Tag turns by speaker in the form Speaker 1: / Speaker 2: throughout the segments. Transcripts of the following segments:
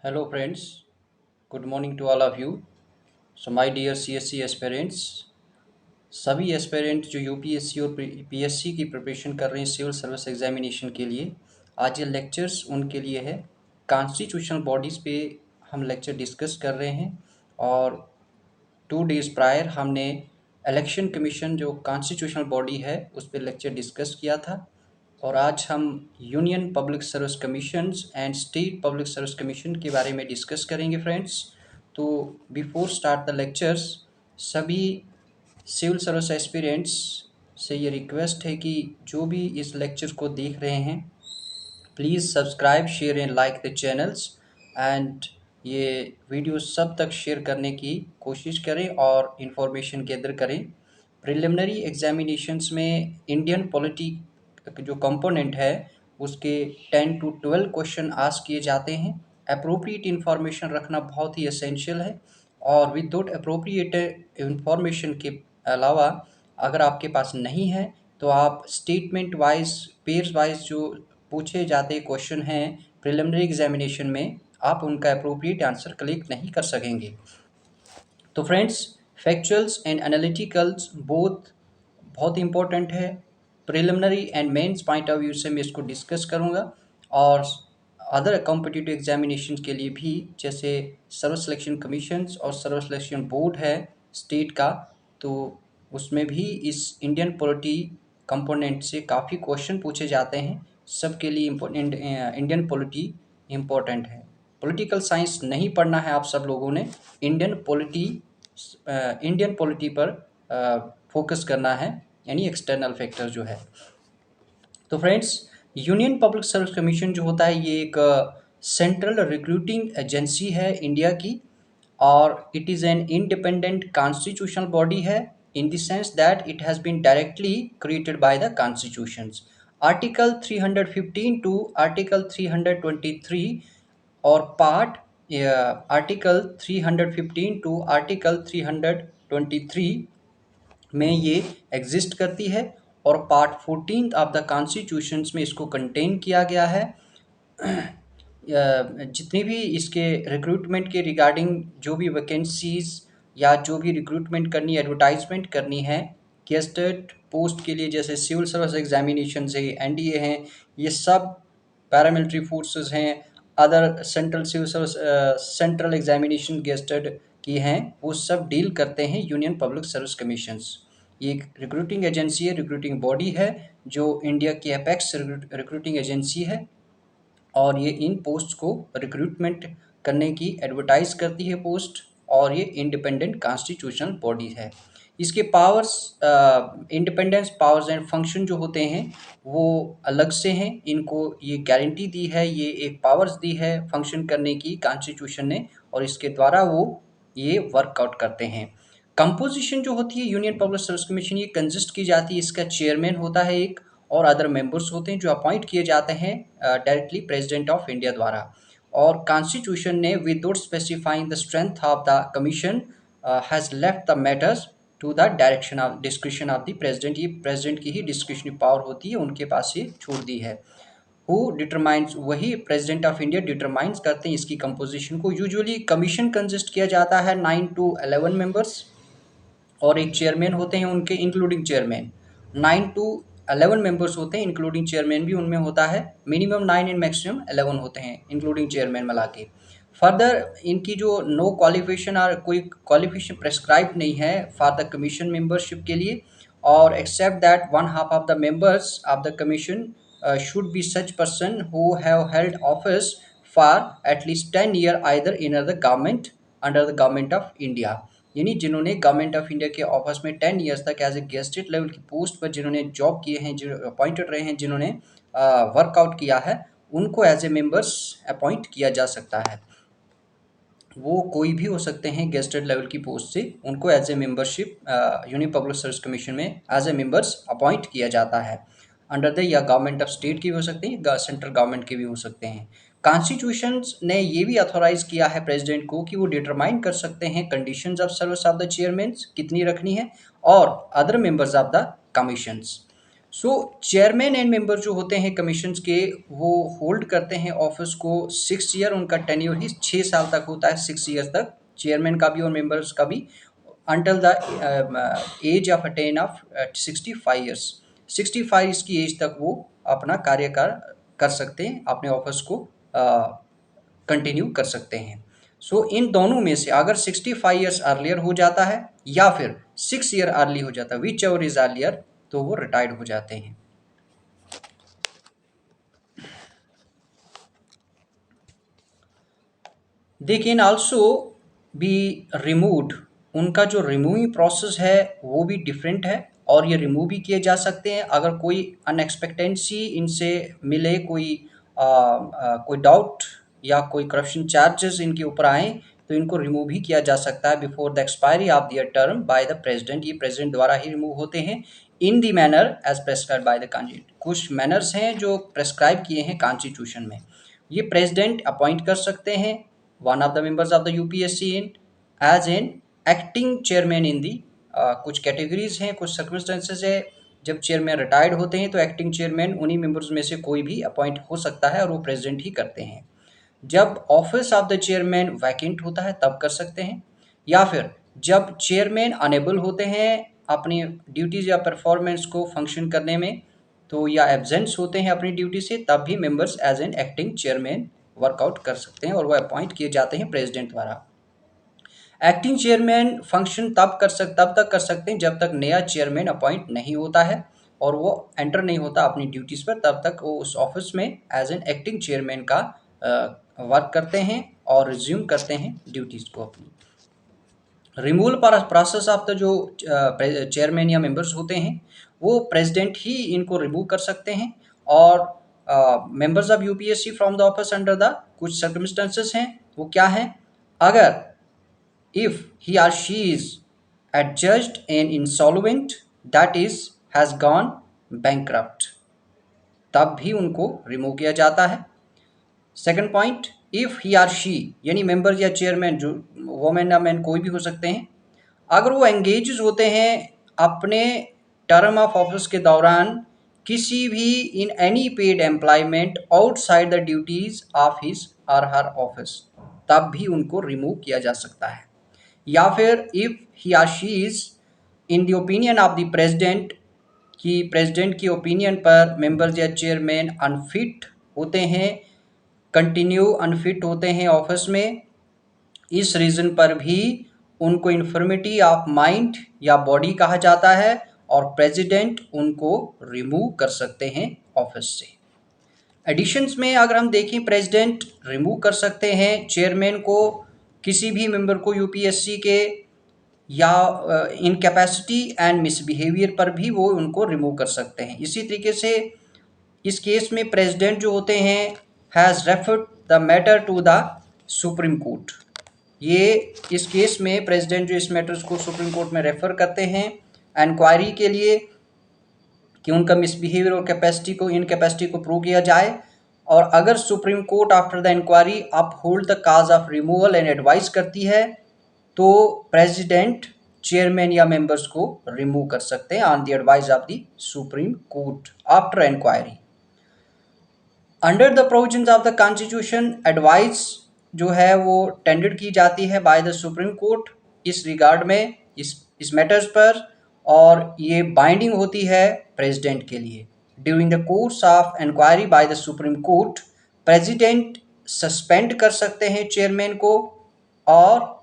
Speaker 1: Hello friends, good morning to all of you. So my dear CSC aspirants, सभी aspirant जो UPSC और PSC की preparation कर रहे हैं सिविल सर्विस एग्जामिनेशन के लिए, आज ये लेक्चर्स उनके लिए है। कॉन्स्टिट्यूशनल बॉडीज़ पे हम लेक्चर डिस्कस कर रहे हैं और 2 डेज़ प्रायर हमने इलेक्शन कमीशन जो कॉन्स्टिट्यूशनल बॉडी है उस पर लेक्चर डिस्कस किया था। और आज हम union public service commissions and state public service commission के बारे में डिस्कस करेंगे फ्रेंड्स। तो बिफोर स्टार्ट द लेक्चर्स, सभी सिविल सर्विस एस्पिरेंट्स से ये रिक्वेस्ट है कि जो भी इस लेक्चर को देख रहे हैं, please subscribe share and like the channels and ये वीडियो सब तक शेयर करने की कोशिश करें और इन्फॉर्मेशन गैदर करें। प्रिलिमिनरी एग्जामिनेशंस में इंडियन पॉलिटी जो कंपोनेंट है उसके 10 to 12 क्वेश्चन आस्क किए जाते हैं। अप्रोप्रिएट इन्फॉर्मेशन रखना बहुत ही एसेंशियल है और विदाउट अप्रोप्रिएट इन्फॉर्मेशन के अलावा अगर आपके पास नहीं है तो आप स्टेटमेंट वाइज पेयर्स वाइज जो पूछे जाते क्वेश्चन हैं प्रिलिमिनरी एग्जामिनेशन में, आप उनका अप्रोप्रिएट आंसर कलेक्ट नहीं कर सकेंगे। तो friends, factuals and analyticals both बहुत इंपॉर्टेंट है। Preliminary and mains point of view से मैं इसको डिस्कस करूँगा और अदर कॉम्पिटिटिव एग्जामिनेशन के लिए भी, जैसे सर्व सिलेक्शन कमीशंस और सर्व सिलेक्शन बोर्ड है स्टेट का, तो उसमें भी इस इंडियन पॉलिटी कंपोनेंट से काफ़ी क्वेश्चन पूछे जाते हैं। सबके लिए इम्पोर्टेंट इंडियन पॉलिटी इम्पोर्टेंट है। पॉलिटिकल साइंस नहीं पढ़ना है आप सब लोगों ने, इंडियन पॉलिटी पर फोकस करना है, यानी एक्सटर्नल फैक्टर जो है। तो friends, union public service commission जो होता है ये एक सेंट्रल रिक्रूटिंग एजेंसी है इंडिया की और it is an independent constitutional body है in the sense that it has been directly created by the constitutions. Article 315 to article 323 और पार्ट आर्टिकल 315 टू आर्टिकल 323 में ये एग्जिस्ट करती है और पार्ट 14 ऑफ द कॉन्स्टिट्यूशंस में इसको कंटेन किया गया है। जितनी भी इसके रिक्रूटमेंट के रिगार्डिंग जो भी वैकेंसीज या जो भी रिक्रूटमेंट करनी, एडवर्टाइजमेंट करनी है गेस्टेड पोस्ट के लिए, जैसे सिविल सर्विस एग्जामिनेशन है, एनडीए हैं, ये सब पैरामिलिट्री फोर्सेस हैं, other central civil service central examination gazetted की हैं, वो सब डील करते हैं यूनियन पब्लिक सर्विस कमीशंस। ये एक रिक्रूटिंग एजेंसी है, रिक्रूटिंग बॉडी है जो इंडिया की एपेक्स रिक्रूटिंग एजेंसी है और ये इन पोस्ट को रिक्रूटमेंट करने की एडवर्टाइज करती है पोस्ट, और ये इंडिपेंडेंट कॉन्स्टिट्यूशनल बॉडी है। इसके powers, independence powers and function जो होते हैं वो अलग से हैं, इनको ये गारंटी दी है, ये एक पावर्स दी है फंक्शन करने की कॉन्स्टिट्यूशन ने, और इसके द्वारा वो ये वर्कआउट करते हैं। कंपोजिशन जो होती है यूनियन पब्लिक सर्विस कमीशन, ये कंसिस्ट की जाती है, इसका चेयरमैन होता है एक और अदर मेंबर्स होते हैं जो अपॉइंट किए जाते हैं डायरेक्टली प्रेसिडेंट ऑफ इंडिया द्वारा। और कॉन्स्टिट्यूशन ने without specifying the strength of the commission has left the matters to the direction of discretion of the president. ये प्रेसिडेंट की ही डिस्क्रिप्शनरी पावर होती है, उनके पास ये छोड़ दी है। हु डिटरमाइंस, वही प्रेसिडेंट ऑफ इंडिया डिटरमाइंस करते हैं इसकी कंपोजिशन को। यूजुअली कमीशन कंसिस्ट किया जाता है 9 to 11 मेंबर्स और एक चेयरमैन होते हैं उनके, इंक्लूडिंग चेयरमैन 9 to 11 मेंबर्स होते हैं, इंक्लूडिंग चेयरमैन भी उनमें होता है। मिनिमम 9 एंड मैक्सिमम 11 होते हैं इंक्लूडिंग चेयरमैन मिला के। फर्दर इनकी जो नो क्वालिफिकेशन और कोई क्वालिफिकेशन प्रेस्क्राइब नहीं है फॉर द कमीशन मेंबरशिप के लिए, और except that one half of the members of the commission should be such person who have held office for at least 10 year either in the government under the government of India, यानी जिन्होंने government of India के office में 10 years तक as a gazetted level की post पर जिन्होंने job किए हैं, जो अपॉइंटेड रहे हैं, जिन्होंने वर्कआउट किया है, उनको एज ए मेंबर्स अपॉइंट किया जा सकता है। वो कोई भी हो सकते हैं गेस्टेड लेवल की पोस्ट से, उनको as a membership union public service commission में एज ए मेंबर्स अपॉइंट किया जाता है। अंडर द या गवर्नमेंट ऑफ स्टेट की भी हो सकते हैं, सेंट्रल गवर्नमेंट के भी हो सकते हैं। कॉन्स्टिट्यूशन ने ये भी अथोराइज किया है प्रेसिडेंट को कि वो डिटरमाइन कर सकते हैं conditions of service of the chairman कितनी रखनी है और other members of the commissions. So chairman and member जो होते हैं कमीशंस के, वो होल्ड करते हैं ऑफिस को 6 ईयर। उनका टेन्योर ही 6 साल तक होता है, 6 ईयर तक, चेयरमैन का भी और मेंबर्स का भी, until the age of attain of 65 years. 65 की एज तक वो अपना कार्यकाल कर सकते हैं, अपने ऑफिस को कंटिन्यू कर सकते हैं। सो इन दोनों में से अगर 65 ईयर्स अर्लियर हो जाता है या फिर 6 ईयर अर्ली हो जाता है, विच एवर इज अर्लियर, तो वो रिटायर्ड हो जाते हैं। दे कैन आल्सो बी रिमूव्ड। उनका जो रिमूविंग प्रोसेस है वो भी डिफरेंट है, और ये रिमूव भी किए जा सकते हैं अगर कोई अनएक्सपेक्टेंसी इनसे मिले, कोई डाउट या कोई करप्शन चार्जेस इनके ऊपर आए, तो इनको रिमूव भी किया जा सकता है before the expiry of their term by the president. ये प्रेसिडेंट द्वारा ही रिमूव होते हैं in the manner as prescribe by the constitution. कुछ मैनर्स हैं जो प्रेस्क्राइब किए हैं कॉन्स्टिट्यूशन में। ये प्रेसिडेंट अपॉइंट कर सकते हैं one of the members of the UPSC in as an acting chairman in the कुछ कैटेगरीज हैं, कुछ सर्कमस्टेंसेज है। जब चेयरमैन रिटायर्ड होते हैं तो एक्टिंग चेयरमैन उन्हीं मेंबर्स में से कोई भी अपॉइंट हो सकता है और वो प्रेसिडेंट ही करते हैं। जब office of the chairman vacant होता है तब कर सकते हैं, या फिर जब चेयरमैन अनेबल होते हैं अपनी ड्यूटीज या परफॉर्मेंस को फंक्शन करने में, तो या एब्सेंस होते हैं अपनी ड्यूटी से, तब भी members as an acting chairman work out कर सकते हैं और वो अपॉइंट किए जाते हैं प्रेसिडेंट द्वारा। एक्टिंग चेयरमैन फंक्शन तब तक कर सकते हैं जब तक नया चेयरमैन अपॉइंट नहीं होता है और वो एंटर नहीं होता अपनी ड्यूटीज़ पर, तब तक वो उस ऑफिस में एज एन एक्टिंग चेयरमैन का वर्क करते हैं और रिज्यूम करते हैं ड्यूटीज़ को अपनी। रिमूवल प्रोसेस ऑफ द जो चेयरमैन या मेंबर्स होते हैं वो प्रेसिडेंट ही इनको रिमूव कर सकते हैं, और members of UPSC from the office under the कुछ सर्कमस्टेंसेस हैं। वो क्या हैं? अगर if he or she is adjudged an insolvent, that is has gone bankrupt, तब भी उनको रिमूव किया जाता है। Second point, if he or she यानी मेंबर या चेयरमैन, जो वोमेन या मैन कोई भी हो सकते हैं, अगर वो एंगेज होते हैं अपने टर्म ऑफ ऑफिस के दौरान किसी भी in any paid employment outside the duties of his or her office, तब भी उनको रिमूव किया जा सकता है। या फिर if he or she is in the opinion of the president, कि प्रेसिडेंट की ओपिनियन पर मेंबर्स या चेयरमैन अनफिट होते हैं, कंटिन्यू अनफिट होते हैं ऑफिस में, इस रीज़न पर भी उनको इन्फर्मिटी ऑफ माइंड या बॉडी कहा जाता है और प्रेसिडेंट उनको रिमूव कर सकते हैं ऑफिस से। एडिशंस में अगर हम देखें, प्रेसिडेंट रिमूव कर सकते हैं चेयरमैन को, किसी भी मेंबर को यूपीएससी के, या इनकैपेसिटी एंड मिसबिहेवियर पर भी वो उनको रिमूव कर सकते हैं। इसी तरीके से इस केस में प्रेसिडेंट जो होते हैं has referred the matter to the supreme court. ये इस केस में प्रेसिडेंट जो इस मैटर्स को सुप्रीम कोर्ट में रेफर करते हैं इंक्वायरी के लिए, कि उनका मिसबिहेवियर और इनकैपेसिटी को प्रूव किया जाए। और अगर supreme court after the inquiry uphold the cause of removal and advice करती है, तो प्रेसिडेंट चेयरमैन या मेंबर्स को रिमूव कर सकते हैं on the advice of the supreme court after inquiry. Under the provisions of the constitution, advice जो है वो टेंडर की जाती है बाय द सुप्रीम कोर्ट इस रिगार्ड में, इस मैटर्स पर, और ये बाइंडिंग होती है प्रेसिडेंट के लिए। During the course of inquiry by the supreme court, president suspend कर सकते हैं चेयरमैन को और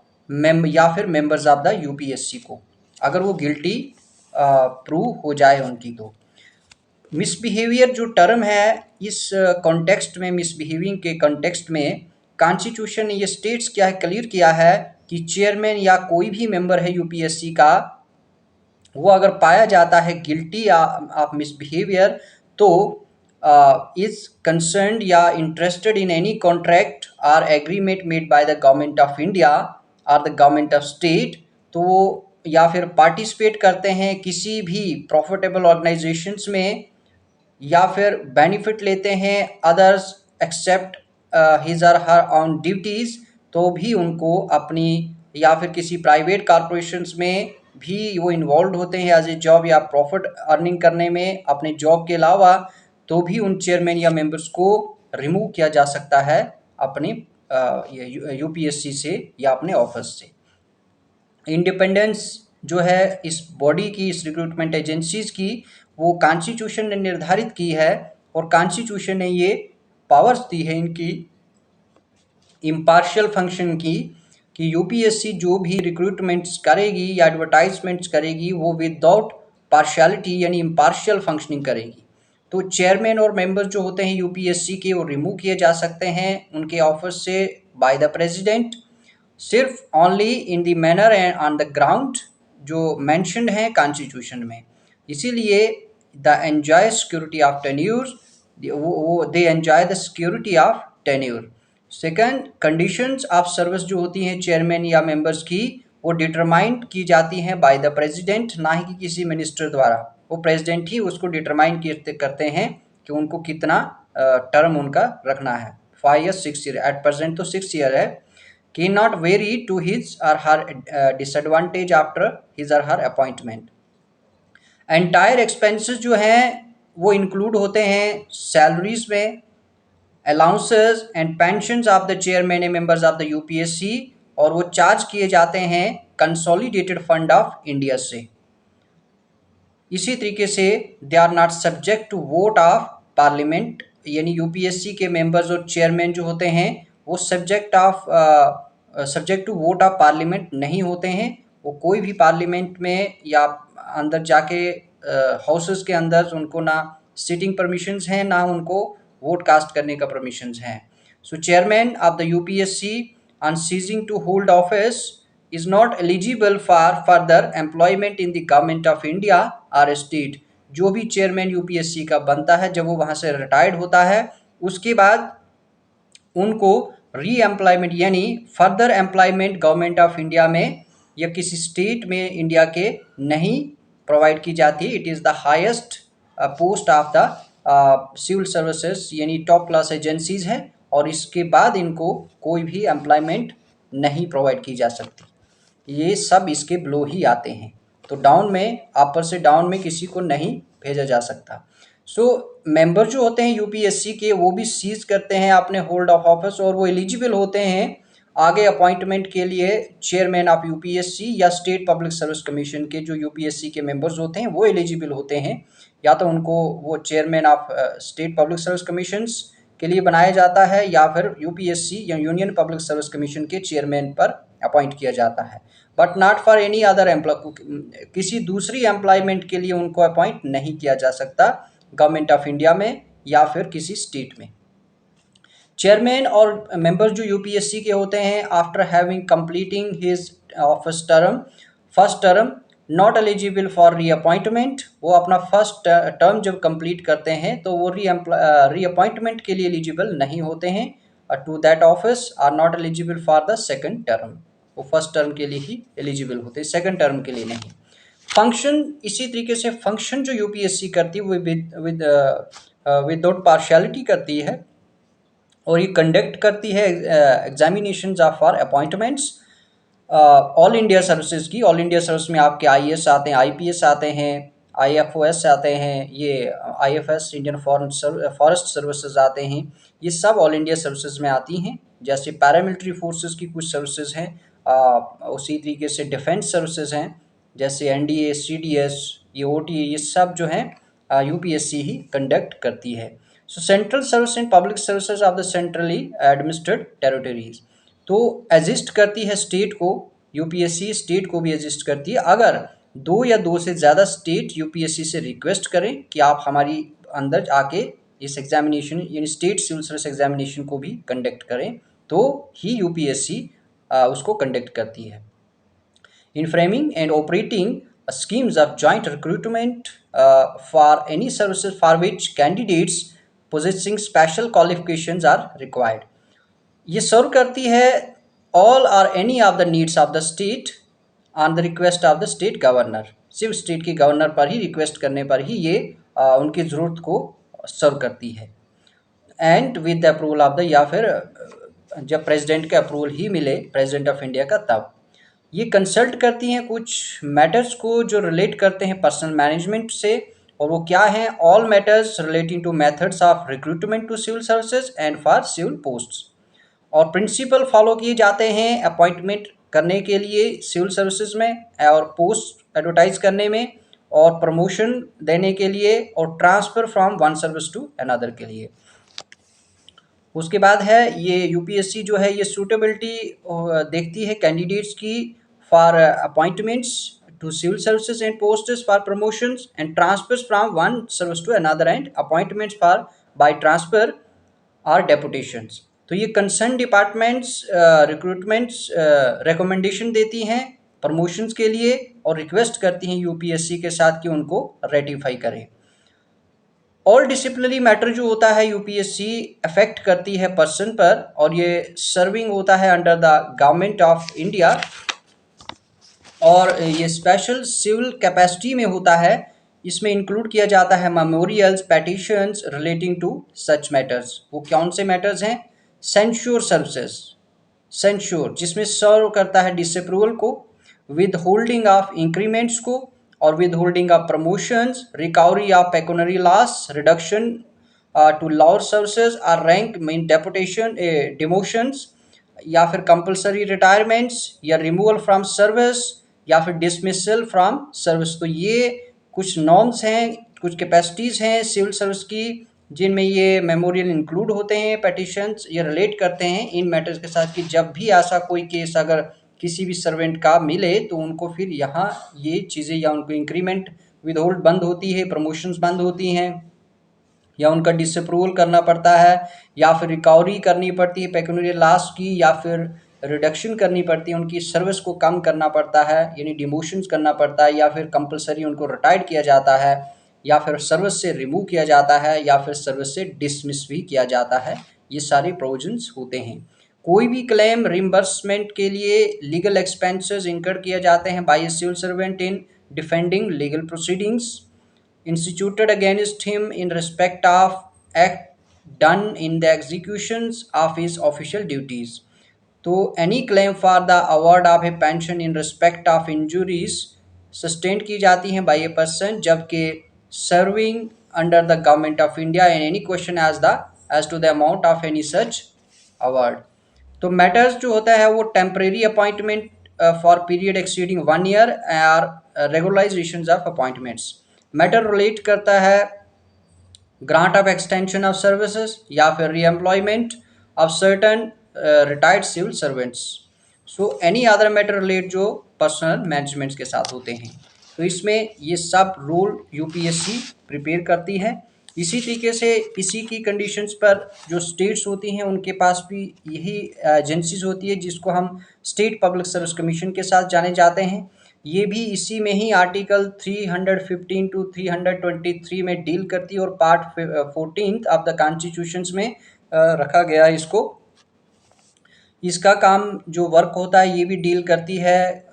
Speaker 1: या फिर मेंबर्स ऑफ द यूपीएससी को, अगर वो गिल्टी प्रूव हो जाए उनकी। तो मिसबिहेवियर जो टर्म है, इस कॉन्टेक्स्ट में, मिसबिहेविंग के कॉन्टेक्स्ट में, कॉन्स्टिट्यूशन ने ये स्टेट्स क्या है, क्लियर किया है कि चेयरमैन या कोई भी मेंबर है यूपीएससी का, वो अगर पाया जाता है गिल्टी ऑफ मिसबिहेवियर, तो इज कंसर्न या इंटरेस्टेड इन एनी कॉन्ट्रैक्ट और agreement made by the government of India और द गवर्नमेंट ऑफ स्टेट, तो या फिर पार्टिसिपेट करते हैं किसी भी प्रॉफिटेबल ऑर्गेनाइजेशंस में, या फिर बेनिफिट लेते हैं others accept his or her on duties, तो भी उनको अपनी, या फिर किसी प्राइवेट कॉरपोरेशंस में भी वो इन्वॉल्व होते हैं एज ए जॉब या प्रॉफिट अर्निंग करने में अपने जॉब के अलावा, तो भी उन चेयरमैन या मेंबर्स को रिमूव किया जा सकता है अपने यूपीएससी से या अपने ऑफिस से। इंडिपेंडेंस जो है इस बॉडी की, इस रिक्रूटमेंट एजेंसीज की, वो कॉन्स्टिट्यूशन ने निर्धारित की है और कॉन्स्टिट्यूशन ने ये पावर्स दी है इनकी इम्पार्शियल फंक्शन की, कि यूपीएससी जो भी रिक्रूटमेंट्स करेगी या एडवर्टाइजमेंट्स करेगी वो विदाउट पार्शियलिटी यानी इम्पार्शियल फंक्शनिंग करेगी। तो चेयरमैन और मेंबर जो होते हैं यूपीएससी के, वो रिमूव किए जा सकते हैं उनके ऑफिस से बाय द प्रेसिडेंट, सिर्फ only in the manner and on the ground जो मेंशन्ड है कॉन्स्टिट्यूशन में। इसीलिए the enjoy security of tenure, they enjoy the security of tenure. Second, conditions of service जो होती हैं चेयरमैन या मेंबर्स की, वो डिटरमाइंड की जाती हैं बाय द प्रेसिडेंट, ना ही कि किसी मिनिस्टर द्वारा। वो प्रेसिडेंट ही उसको डिटरमाइन करते हैं कि उनको कितना टर्म उनका रखना है, 5 या 6 ईयर। एट प्रेजेंट तो 6 ईयर है। Can not vary to his or her disadvantage after his or her appointment. Entire expenses जो हैं वो इंक्लूड होते हैं सैलरीज में, allowances and pensions of the chairman and members of the UPSC, और वो चार्ज किए जाते हैं कंसोलिडेटेड फंड ऑफ इंडिया से। इसी तरीके से they are not subject to vote of parliament, यानी यूपीएससी के मेंबर्स और चेयरमैन जो होते हैं वो subject to vote of parliament नहीं होते हैं। वो कोई भी पार्लियामेंट में या अंदर जाके हाउसेस के अंदर उनको ना सिटिंग परमिशंस हैं, ना उनको वोट कास्ट करने का परमिशंस हैं। So chairman of the UPSC on ceasing to hold office is not eligible for further employment in the government of India or state। जो भी चेयरमैन यूपीएससी का बनता है, जब वो वहाँ से रिटायर्ड होता है, उसके बाद उनको री एम्प्लॉयमेंट यानी further employment government of India में या किसी स्टेट में इंडिया के नहीं प्रोवाइड की जाती। It is the highest post of the civil services, यानी टॉप क्लास एजेंसीज है, और इसके बाद इनको कोई भी एम्प्लॉयमेंट नहीं प्रोवाइड की जा सकती। ये सब इसके बिलो ही आते हैं। तो डाउन में, अपर से डाउन में किसी को नहीं भेजा जा सकता। सो मेंबर जो होते हैं यूपीएससी के, वो भी सीज करते हैं अपने होल्ड ऑफ ऑफिस, और वो एलिजिबल होते हैं आगे अपॉइंटमेंट के लिए चेयरमैन ऑफ यूपीएससी या स्टेट पब्लिक सर्विस कमीशन के। जो यूपीएससी के मेंबर्स होते हैं वो एलिजिबल होते हैं, या तो उनको वो chairman of state public service commissions के लिए बनाया जाता है, या फिर यूपीएससी या यूनियन पब्लिक सर्विस कमीशन के चेयरमैन पर अपॉइंट किया जाता है, but not for any other employ. किसी दूसरी एम्प्लॉयमेंट के लिए उनको अपॉइंट नहीं किया जा सकता गवर्नमेंट ऑफ इंडिया में या फिर किसी स्टेट में। चेयरमैन और मेंबर जो यूपीएससी के होते हैं, after having completing his office term, first term, not eligible for reappointment. वो अपना फर्स्ट टर्म जब कंप्लीट करते हैं तो वो रीअपॉइंटमेंट के लिए एलिजिबल नहीं होते हैं to that office, are not eligible for the second term. वो फर्स्ट टर्म के लिए ही एलिजिबल होते हैं, सेकंड टर्म के लिए नहीं। फंक्शन, इसी तरीके से फंक्शन जो यूपीएससी करती है वो विदाउट पार्शियलिटी करती है, और ये कंडक्ट करती है examinations of for appointments all India services की। ऑल इंडिया सर्विस में आपके आईएएस आते हैं, आईपीएस आते हैं, आईएफओएस आते हैं, ये आईएफएस इंडियन फॉरेस्ट सर्विसेज आते हैं। ये सब ऑल इंडिया सर्विसेज में आती हैं। जैसे पैरामिलिट्री फोर्सेस की कुछ सर्विसेज हैं, उसी तरीके से डिफेंस सर्विसेज हैं, जैसे एनडीए, सीडीएस, ये ओटीए, ये सब जो हैं यूपीएससी ही कंडक्ट करती है। सो central service and public services of the centrally administrated territories, तो एजिस्ट करती है स्टेट को, यूपीएससी स्टेट को भी एजिस्ट करती है अगर दो या दो से ज़्यादा स्टेट यूपीएससी से रिक्वेस्ट करें कि आप हमारी अंदर आके इस एग्जामिनेशन यानी स्टेट सिविल सर्विस एग्जामिनेशन को भी कंडक्ट करें, तो ही यूपीएससी उसको कंडक्ट करती है। In framing and operating schemes of joint recruitment for any services for which candidates possessing special qualifications are required। ये सर्व करती है ऑल और any of the needs of the state on the request of the state governor. सिर्फ state के governor पर ही request करने पर ही ये उनकी ज़रूरत को सर्व करती है। And with the approval of the, या फिर जब प्रेसिडेंट का अप्रूवल ही मिले, प्रेसिडेंट ऑफ इंडिया का, तब। ये कंसल्ट करती हैं कुछ मैटर्स को जो रिलेट करते हैं पर्सनल मैनेजमेंट से, और वो क्या हैं? All matters relating to methods of recruitment to civil services and for civil posts. और प्रिंसिपल फॉलो किए जाते हैं अपॉइंटमेंट करने के लिए सिविल सर्विसेज में, और पोस्ट एडवर्टाइज करने में, और प्रमोशन देने के लिए, और transfer from one service to another के लिए। उसके बाद है ये यूपीएससी जो है ये सूटेबिलिटी देखती है कैंडिडेट्स की for appointments to civil services and posts for promotions and transfers from one service to another and appointments for by transfer और डेपुटेशंस। तो ये कंसर्न डिपार्टमेंट्स रिक्रूटमेंट्स रिकमेंडेशन देती हैं प्रमोशंस के लिए, और रिक्वेस्ट करती हैं यूपीएससी के साथ कि उनको रेटिफाई करें। ऑल डिसिप्लिनरी मैटर जो होता है यूपीएससी अफेक्ट करती है पर्सन पर, और ये सर्विंग होता है under the government of India, और ये स्पेशल सिविल कैपेसिटी में होता है। इसमें इंक्लूड किया जाता है memorials petitions relating to such matters. वो कौन से मैटर्स हैं? सेंश्योर सर्विसेज, सेंश्योर जिसमें सर्व करता है डिसअप्रूवल को, विद होल्डिंग ऑफ इंक्रीमेंट्स को, और withholding of promotions, recovery of pecuniary loss, reduction to lower services और रैंक मीन डेपुटेशन डिमोशंस, या फिर कंपलसरी रिटायरमेंट्स, या रिमूवल फ्रॉम सर्विस, या फिर डिसमिसल फ्रॉम सर्विस। तो ये कुछ नॉर्म्स हैं, कुछ कैपेसिटीज़ हैं सिविल सर्विस की, जिनमें ये मेमोरियल इंक्लूड होते हैं। पेटिशंस ये रिलेट करते हैं इन मैटर्स के साथ कि जब भी ऐसा कोई केस अगर किसी भी सर्वेंट का मिले तो उनको फिर यहाँ ये चीज़ें, या उनको इंक्रीमेंट विद होल्ड बंद होती है, प्रमोशंस बंद होती हैं, या उनका डिसअप्रूवल करना पड़ता है, या फिर रिकवरी करनी पड़ती है पेक्यूनरी लॉस की, या फिर रिडक्शन करनी पड़ती है, उनकी सर्विस को कम करना पड़ता है यानी डिमोशंस करना पड़ता है, या फिर कंपलसरी उनको रिटायर्ड किया जाता है, या फिर सर्विस से रिमूव किया जाता है, या फिर सर्विस से डिसमिस भी किया जाता है। ये सारे प्रोविजंस होते हैं। कोई भी क्लेम रिम्बर्समेंट के लिए लीगल एक्सपेंसेस इंकर किए जाते हैं by civil servant in defending legal proceedings instituted against him in respect of act done in the executions of his official duties. तो any claim for the award of a pension in respect of injuries sustained की जाती हैं by a person जबकि serving under the government of India and any question as to the amount of any such award. तो matters जो होता है वो temporary appointment for period exceeding 1 year और regularization of appointments. Matter relate करता है grant of extension of services या फिर re-employment of certain retired civil servants. So any other matter relate जो पर्सनल मैनेजमेंट्स के साथ होते हैं। तो इसमें ये सब रूल यूपीएससी प्रिपेयर करती है। इसी तरीके से इसी की कंडीशंस पर जो स्टेट्स होती हैं उनके पास भी यही एजेंसीज होती है जिसको हम स्टेट पब्लिक सर्विस कमीशन के साथ जाने जाते हैं। ये भी इसी में ही आर्टिकल 315 टू 323 में डील करती है, और पार्ट 14 ऑफ द कॉन्स्टिट्यूशंस में रखा गया है इसको। इसका काम जो वर्क होता है ये भी डील करती है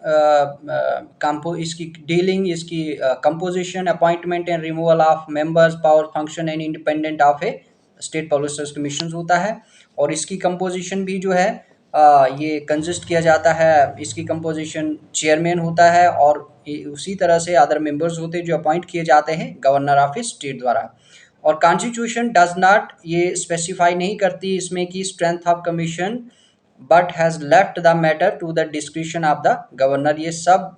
Speaker 1: इसकी डीलिंग, इसकी composition, appointment and removal of members, power function and independent of a state public service commission होता है। और इसकी कंपोजिशन भी जो है ये कंसिस्ट किया जाता है। इसकी कंपोजिशन चेयरमैन होता है, और उसी तरह से अदर मेंबर्स होते हैं जो अपॉइंट किए जाते हैं गवर्नर ऑफ ए स्टेट द्वारा। और कॉन्स्टिट्यूशन डज नॉट ये स्पेसिफाई नहीं करती इसमें कि strength of commission, but has left the matter to the discretion of the governor. ये सब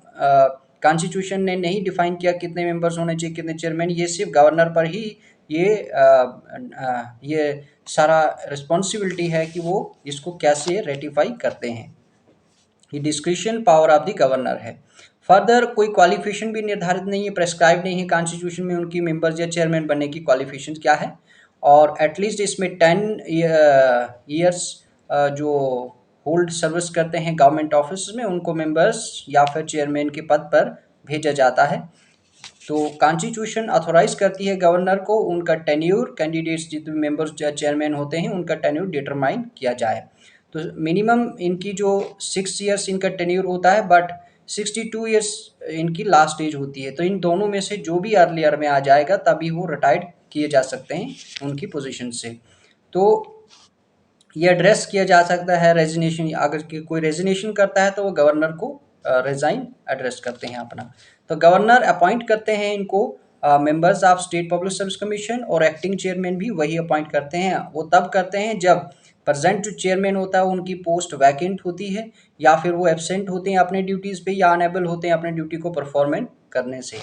Speaker 1: कॉन्स्टिट्यूशन ने नहीं डिफाइन किया कितने मेंबर्स होने चाहिए, कितने चेयरमैन, ये सिर्फ गवर्नर पर ही ये सारा रिस्पॉन्सिबिलिटी है कि वो इसको कैसे रेटिफाई करते हैं। ये discretion power of the governor है। फर्दर कोई क्वालिफिकेशन भी निर्धारित नहीं है, प्रेस्क्राइब नहीं है कॉन्स्टिट्यूशन में उनकी मेंबर्स या चेयरमैन बनने की क्वालिफिकेशन क्या है। और एटलीस्ट इसमें 10 ईयर्स जो होल्ड सर्विस करते हैं गवर्नमेंट ऑफिस में उनको मेंबर्स या फिर चेयरमैन के पद पर भेजा जाता है। तो कॉन्स्टिट्यूशन ऑथोराइज करती है गवर्नर को उनका टेन्यूर, कैंडिडेट्स जितने मेंबर्स चेयरमैन होते हैं उनका टेन्यूर डिटरमाइन किया जाए। तो मिनिमम इनकी जो 6 ईयर्स इनका टेन्यूर होता है, बट 62 ईयर्स इनकी लास्ट एज होती है। तो इन दोनों में से जो भी अर्लियर में आ जाएगा तभी वो रिटायर्ड किए जा सकते हैं उनकी पोजीशन से। तो ये एड्रेस किया जा सकता है रेजिग्नेशन, अगर कोई रेजिग्नेशन करता है तो वो गवर्नर को रिजाइन एड्रेस करते हैं अपना। तो गवर्नर अपॉइंट करते हैं इनको members of state public service commission, और एक्टिंग चेयरमैन भी वही अपॉइंट करते हैं। वो तब करते हैं जब प्रेजेंट जो चेयरमैन होता है उनकी पोस्ट वैकेंट होती है, या फिर वो एब्सेंट होते हैं अपने ड्यूटीज़ पे, या अनेबल होते हैं अपने ड्यूटी को परफॉर्मेंट करने से।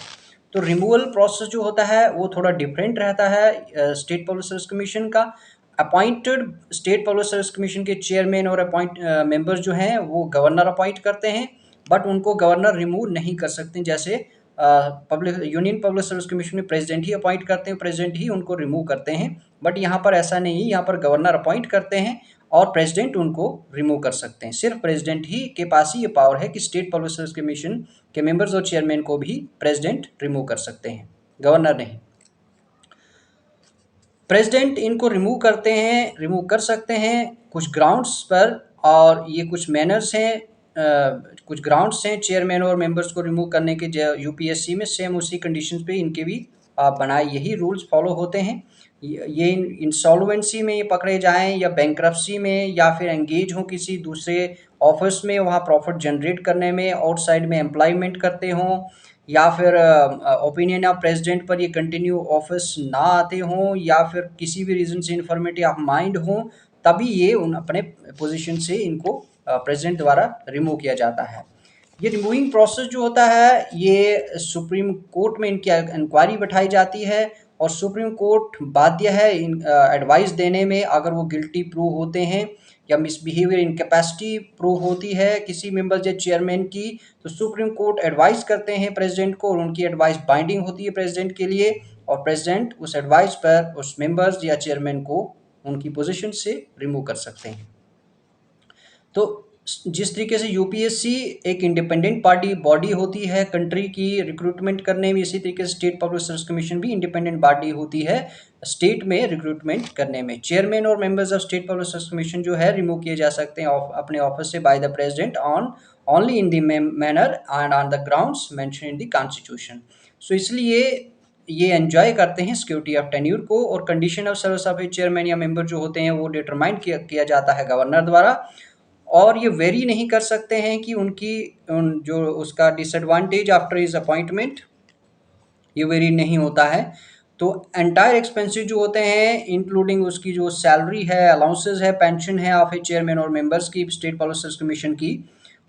Speaker 1: तो रिमूवल प्रोसेस जो होता है वो थोड़ा डिफरेंट रहता है स्टेट पब्लिक सर्विस कमीशन का। Appointed state public service commission के चेयरमैन और अपॉइंट मेंबर्स जो हैं वो गवर्नर अपॉइंट करते हैं, बट उनको गवर्नर रिमूव नहीं कर सकते। जैसे public union public service commission में प्रेसिडेंट ही अपॉइंट करते हैं, प्रेसिडेंट ही उनको रिमूव करते हैं। बट यहाँ पर ऐसा नहीं है, यहाँ पर गवर्नर अपॉइंट करते हैं और प्रेसिडेंट उनको रिमूव कर सकते हैं। सिर्फ प्रेसिडेंट ही के पास ही ये पावर है कि स्टेट पब्लिक सर्विस कमीशन के मेंबर्स और चेयरमैन को भी प्रेसिडेंट रिमूव कर सकते हैं, गवर्नर नहीं। प्रेसिडेंट इनको रिमूव करते हैं, रिमूव कर सकते हैं कुछ ग्राउंड्स पर, और ये कुछ मैनर्स हैं, कुछ ग्राउंड्स हैं चेयरमैन और मेंबर्स को रिमूव करने के। यूपीएससी में सेम उसी कंडीशंस पे इनके भी बनाए यही रूल्स फॉलो होते हैं। ये इंसॉल्वेंसी में ये पकड़े जाएं, या बैंक्रप्सी में, या फिर एंगेज हों किसी दूसरे ऑफिस में वहाँ प्रॉफिट जनरेट करने में, आउटसाइड में एम्प्लॉयमेंट करते हों, या फिर ओपिनियन ऑफ प्रेसिडेंट पर ये कंटिन्यू ऑफिस ना आते हों, या फिर किसी भी रीज़न से इन्फॉर्मेटिव ऑफ माइंड हों, तभी ये उन अपने पोजीशन से इनको प्रेसिडेंट द्वारा रिमूव किया जाता है। ये रिमूविंग प्रोसेस जो होता है ये सुप्रीम कोर्ट में इनकी इंक्वायरी बैठाई जाती है, और सुप्रीम कोर्ट बाध्य है एडवाइस देने में। अगर वो गिल्टी प्रूव होते हैं या मिसबिहेवियर इनकैपेसिटी प्रूव होती है किसी मेंबर या चेयरमैन की, तो सुप्रीम कोर्ट एडवाइस करते हैं प्रेसिडेंट को, और उनकी एडवाइस बाइंडिंग होती है प्रेसिडेंट के लिए, और प्रेसिडेंट उस एडवाइस पर उस मेंबर्स या चेयरमैन को उनकी पोजीशन से रिमूव कर सकते हैं। तो जिस तरीके से यूपीएससी एक इंडिपेंडेंट पार्टी बॉडी होती है कंट्री की रिक्रूटमेंट करने में, इसी तरीके से स्टेट पब्लिक सर्विस कमीशन भी इंडिपेंडेंट बॉडी होती है स्टेट में रिक्रूटमेंट करने में। चेयरमैन और members of state public service commission जो है रिमूव किए जा सकते हैं अपने ऑफिस से by the president on only in the manner and on the grounds mention in the constitution. So इसलिए ये एंजॉय करते हैं सिक्योरिटी ऑफ टेन्यूर को, और condition of service of a chairman या मेंबर जो होते हैं वो डिटरमाइन किया जाता है गवर्नर द्वारा, और ये वेरी नहीं कर सकते हैं कि उनकी जो उसका डिसएडवांटेज आफ्टर इज अपॉइंटमेंट ये वेरी नहीं होता है। तो एंटायर एक्सपेंसेस जो होते हैं इंक्लूडिंग उसकी जो सैलरी है, अलाउंसेस है, पेंशन है ऑफ ए चेयरमैन और मेंबर्स की स्टेट पब्लिक सर्विस कमीशन की,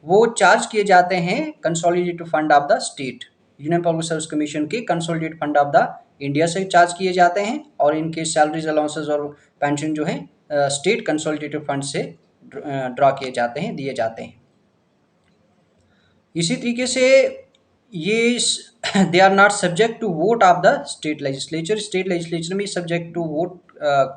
Speaker 1: वो चार्ज किए जाते हैं consolidated fund of the state. Union public service commission के consolidated fund of the India से चार्ज किए जाते हैं, और इनके सैलरीज, अलाउंसेस और पेंशन जो है स्टेट कंसोलिडेटेड फंड से ड्रॉ किए जाते हैं, दिए जाते हैं। इसी तरीके से ये they are not subject to vote of the state legislature. State legislature में सब्जेक्ट टू वोट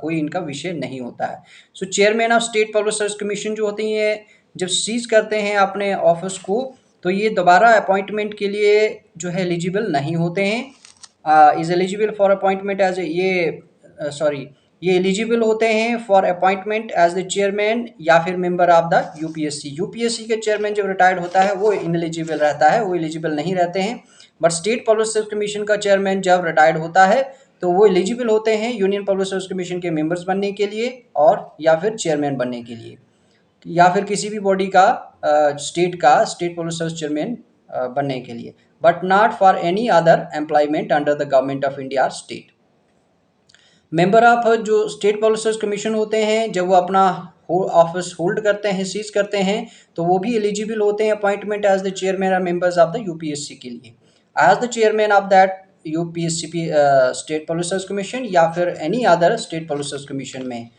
Speaker 1: कोई इनका विषय नहीं होता है। So chairman of state public service commission जो होती है जब सीज करते हैं अपने ऑफिस को, तो ये दोबारा अपॉइंटमेंट के लिए जो है एलिजिबल नहीं होते हैं। Is eligible for appointment as ये एलिजिबल होते हैं for appointment as the chairman या फिर member of the UPSC. UPSC के चेयरमैन जब रिटायर्ड होता है वो इनएलिजिबल रहता है, वो एलिजिबल नहीं रहते हैं। But state public service commission का चेयरमैन जब रिटायर्ड होता है तो वो एलिजिबल होते हैं यूनियन पब्लिक सर्विस कमीशन के मेंबर्स बनने के लिए, और या फिर चेयरमैन बनने के लिए, या फिर किसी भी बॉडी का स्टेट पब्लिक सर्विस चेयरमैन बनने के लिए, but not for any other employment under the government of India state. Member of जो स्टेट पब्लिक सर्विस कमीशन होते हैं जब वो अपना ऑफिस होल्ड करते हैं, सीज करते हैं, तो वो भी एलिजिबल होते हैं अपॉइंटमेंट एज द चेयरमैन और मेंबर्स ऑफ द यूपीएससी के लिए, as the chairman of that UPSC state public service commission या फिर any other state public service commission में,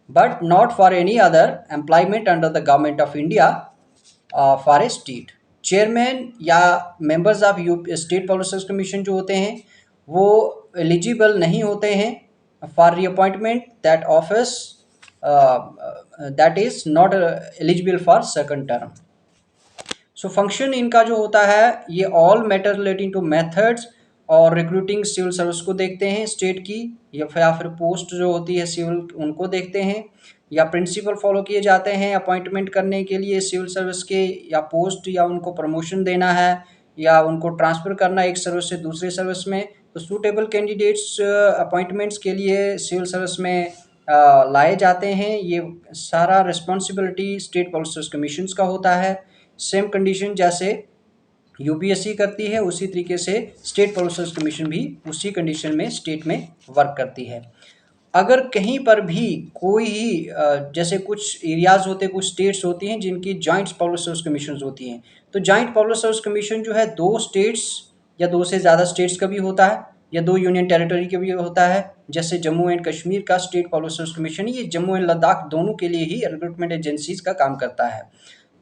Speaker 1: but not for any other employment under the government of India for a state. Chairman या members of state public service commission जो होते हैं वो eligible नहीं होते हैं for reappointment that office that is not eligible for second term. So function इनका जो होता है ये all matter relating to methods और रिक्रूटिंग सिविल सर्विस को देखते हैं स्टेट की, या फिर पोस्ट जो होती है सिविल उनको देखते हैं, या प्रिंसिपल फॉलो किए जाते हैं अपॉइंटमेंट करने के लिए सिविल सर्विस के, या पोस्ट या उनको प्रमोशन देना है या उनको ट्रांसफ़र करना एक सर्विस से दूसरे सर्विस में। तो सूटेबल कैंडिडेट्स अपॉइंटमेंट्स के लिए सिविल सर्विस में लाए जाते हैं। ये सारा responsibility state public service commissions का होता है। सेम कंडीशन जैसे यूपीएससी करती है, उसी तरीके से स्टेट पब्लिक सर्विस कमीशन भी उसी कंडीशन में स्टेट में वर्क करती है। अगर कहीं पर भी कोई ही जैसे कुछ एरियाज होते हैं, कुछ स्टेट्स होती हैं जिनकी जॉइंट पब्लिक सर्विस कमीशन होती हैं, तो जॉइंट पब्लिक सर्विस कमीशन जो है दो स्टेट्स या दो से ज़्यादा स्टेट्स का भी होता है, या दो यूनियन टेरिटरी का भी होता है। जैसे जम्मू एंड कश्मीर का स्टेट पब्लिक सर्विस कमीशन, ये जम्मू एंड लद्दाख दोनों के लिए ही रिक्रूटमेंट एजेंसीज का काम करता है।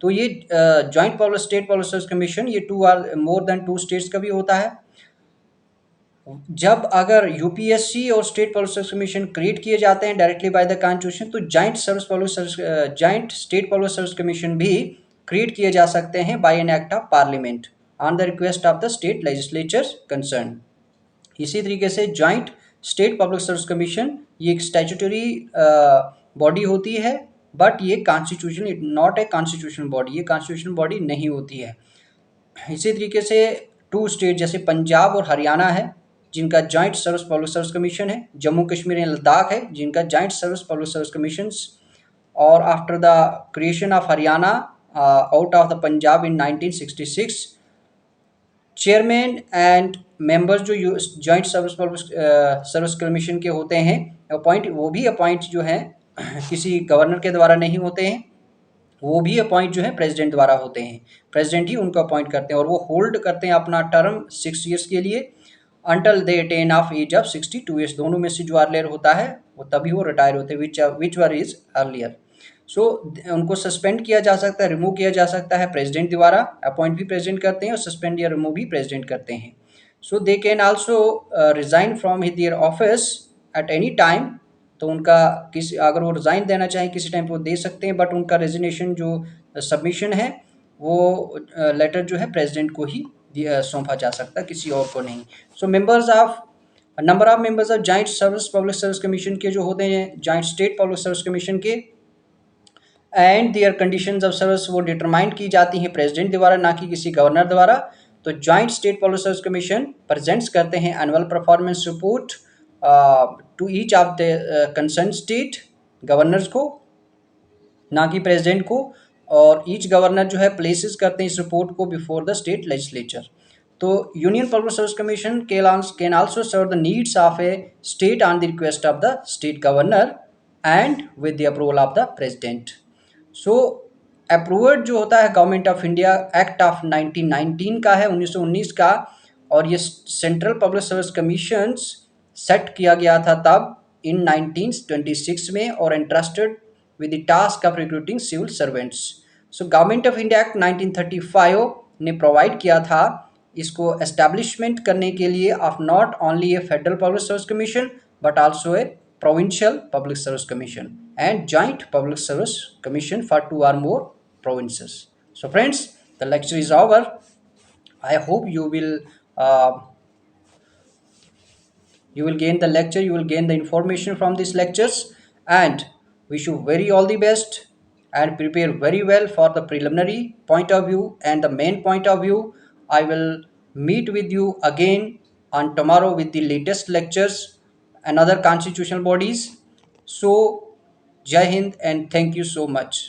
Speaker 1: तो ये joint public state public service commission ये two or more than two states का भी होता है। जब अगर यूपीएससी और state public service commission create किए जाते हैं डायरेक्टली बाय द कॉन्स्टिट्यूशन, तो joint state public service commission भी क्रिएट किए जा सकते हैं बाय an act of parliament on the request of the state legislature concern. इसी तरीके से joint state public service commission ये एक स्टैट्यूटरी बॉडी होती है, बट ये constitution not a constitutional body, ये कॉन्स्टिट्यूशनल बॉडी नहीं होती है। इसी तरीके से टू स्टेट जैसे पंजाब और हरियाणा है जिनका joint service public service commission है, जम्मू कश्मीर एंड लद्दाख है जिनका joint service public service commission. और after the creation of Haryana out of the Punjab in 1966, chairman and members जो joint service public service commission के होते हैं अपॉइंट, वो भी अपॉइंट जो है किसी गवर्नर के द्वारा नहीं होते हैं, वो भी अपॉइंट जो है प्रेसिडेंट द्वारा होते हैं। प्रेसिडेंट ही उनको अपॉइंट करते हैं और वो होल्ड करते हैं अपना टर्म 6 ईयर्स के लिए until they attain of age of 62 years. दोनों में से जो अर्लियर होता है वो तभी वो रिटायर होते हैं, विच वर इज अर्लियर। सो उनको सस्पेंड किया जा सकता है, रिमूव किया जा सकता है प्रेसिडेंट द्वारा, अपॉइंट भी प्रेसिडेंट करते हैं और सस्पेंड या रिमूव भी प्रेसिडेंट करते हैं। So they can also resign from their office at any time. तो उनका किसी अगर वो रिज़ाइन देना चाहें किसी टाइम पे वो दे सकते हैं, बट उनका रेजिग्नेशन जो सबमिशन है वो लेटर जो है प्रेसिडेंट को ही सौंपा जा सकता है, किसी और को नहीं। So number of members of joint service public service commission के जो होते हैं, joint state public service commission के, and their conditions of service वो डिटरमाइन की जाती हैं प्रेसिडेंट द्वारा, ना कि किसी गवर्नर द्वारा। तो joint state public service commission presents करते हैं annual performance report to each of the concern state, governors को ना कि प्रेसिडेंट को। और ईच गवर्नर जो है प्लेसेस करते हैं इस रिपोर्ट को बिफोर द स्टेट लेजिस्लेचर। तो union public service commission can also serve the needs of a state on the request of the state governor and with the approval of the president. So approved जो होता है government of India act of 1919 का है, 1919 का। और ये central public service commission set किया गया था तब इन 1926 में और entrusted with the task of recruiting civil servants. So government of India act 1935 ने प्रोवाइड किया था इसको एस्टैब्लिशमेंट करने के लिए of not only A federal public service commission but also a provincial public service commission and joint public service commission for 2 or more provinces. So friends, the lecture is over. I hope uh, you will gain the lecture, you will gain the information from these lectures, and wish you very all the best and prepare very well for the preliminary point of view and the main point of view. I will meet with you again on tomorrow with the latest lectures and other constitutional bodies. So Jai Hind and thank you so much.